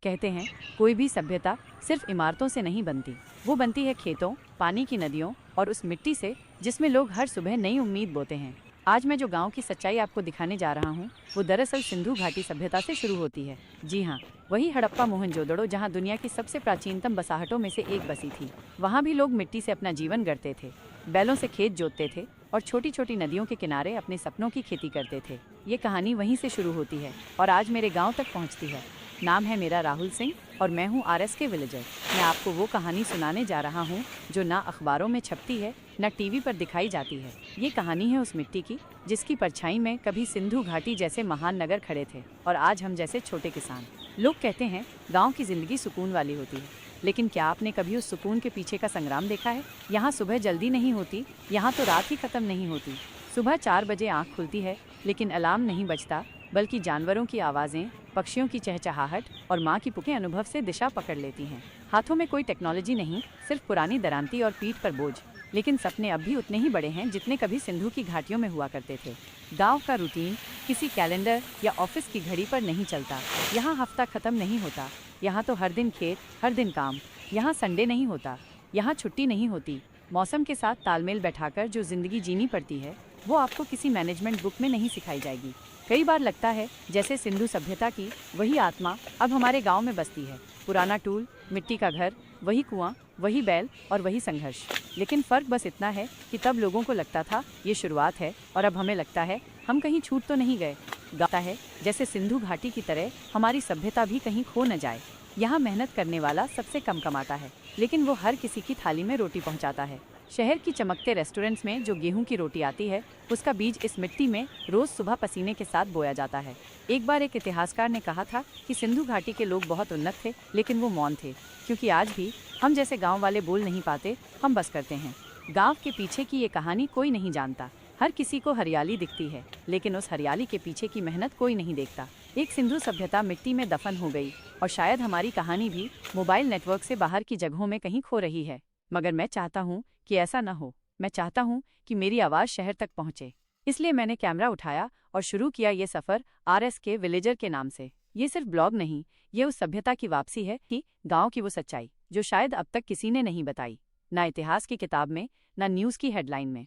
कहते हैं कोई भी सभ्यता सिर्फ इमारतों से नहीं बनती, वो बनती है खेतों, पानी की नदियों और उस मिट्टी से जिसमें लोग हर सुबह नई उम्मीद बोते हैं। आज मैं जो गांव की सच्चाई आपको दिखाने जा रहा हूँ वो दरअसल सिंधु घाटी सभ्यता से शुरू होती है। जी हाँ, वही हड़प्पा मोहनजोदड़ो जहाँ दुनिया की सबसे प्राचीनतम बसाहटों में से एक बसी थी। वहाँ भी लोग मिट्टी से अपना जीवन गढ़ते थे, बैलों से खेत जोतते थे और छोटी छोटी नदियों के किनारे अपने सपनों की खेती करते थे। ये कहानी वहीं से शुरू होती है और आज मेरे गाँव तक पहुँचती है। नाम है मेरा राहुल सिंह और मैं हूँ RSK विलेजर। मैं आपको वो कहानी सुनाने जा रहा हूँ जो ना अखबारों में छपती है न टीवी पर दिखाई जाती है। ये कहानी है उस मिट्टी की जिसकी परछाई में कभी सिंधु घाटी जैसे महान नगर खड़े थे और आज हम जैसे छोटे किसान। लोग कहते हैं गाँव की जिंदगी सुकून वाली होती है, लेकिन क्या आपने कभी उस सुकून के पीछे का संग्राम देखा है? यहाँ सुबह जल्दी नहीं होती, यहाँ तो रात ही खत्म नहीं होती। सुबह 4 बजे आँख खुलती है लेकिन अलार्म नहीं बजता, बल्कि जानवरों की आवाज़ें, पक्षियों की चहचहाहट और माँ की पुकें अनुभव से दिशा पकड़ लेती हैं। हाथों में कोई टेक्नोलॉजी नहीं, सिर्फ पुरानी दरांती और पीठ पर बोझ, लेकिन सपने अब भी उतने ही बड़े हैं जितने कभी सिंधु की घाटियों में हुआ करते थे। गांव का रूटीन किसी कैलेंडर या ऑफिस की घड़ी पर नहीं चलता। यहाँ हफ्ता खत्म नहीं होता, यहाँ तो हर दिन खेत, हर दिन काम। यहाँ संडे नहीं होता, यहाँ छुट्टी नहीं होती। मौसम के साथ तालमेल बैठाकर जो जिंदगी जीनी पड़ती है वो आपको किसी मैनेजमेंट बुक में नहीं सिखाई जाएगी। कई बार लगता है जैसे सिंधु सभ्यता की वही आत्मा अब हमारे गांव में बसती है। पुराना टूल, मिट्टी का घर, वही कुआं, वही बैल और वही संघर्ष। लेकिन फर्क बस इतना है कि तब लोगों को लगता था ये शुरुआत है और अब हमें लगता है हम कहीं छूट तो नहीं गए। गाता है जैसे सिंधु घाटी की तरह हमारी सभ्यता भी कहीं खो न जाए। यहाँ मेहनत करने वाला सबसे कम कमाता है, लेकिन वो हर किसी की थाली में रोटी पहुँचाता है। शहर की चमकते रेस्टोरेंट्स में जो गेहूं की रोटी आती है उसका बीज इस मिट्टी में रोज सुबह पसीने के साथ बोया जाता है। एक बार एक इतिहासकार ने कहा था कि सिंधु घाटी के लोग बहुत उन्नत थे, लेकिन वो मौन थे, क्योंकि आज भी हम जैसे गांव वाले बोल नहीं पाते, हम बस करते हैं। गांव के पीछे की ये कहानी कोई नहीं जानता। हर किसी को हरियाली दिखती है, लेकिन उस हरियाली के पीछे की मेहनत कोई नहीं देखता। एक सिंधु सभ्यता मिट्टी में दफन हो गई और शायद हमारी कहानी भी मोबाइल नेटवर्क से बाहर की जगहों में कहीं खो रही है। मगर मैं चाहता हूँ कि ऐसा न हो। मैं चाहता हूँ कि मेरी आवाज़ शहर तक पहुँचे। इसलिए मैंने कैमरा उठाया और शुरू किया ये सफ़र RSK विलेजर के नाम से। ये सिर्फ ब्लॉग नहीं, ये उस सभ्यता की वापसी है कि गांव की वो सच्चाई जो शायद अब तक किसी ने नहीं बताई, ना इतिहास की किताब में, ना न्यूज़ की हेडलाइन में।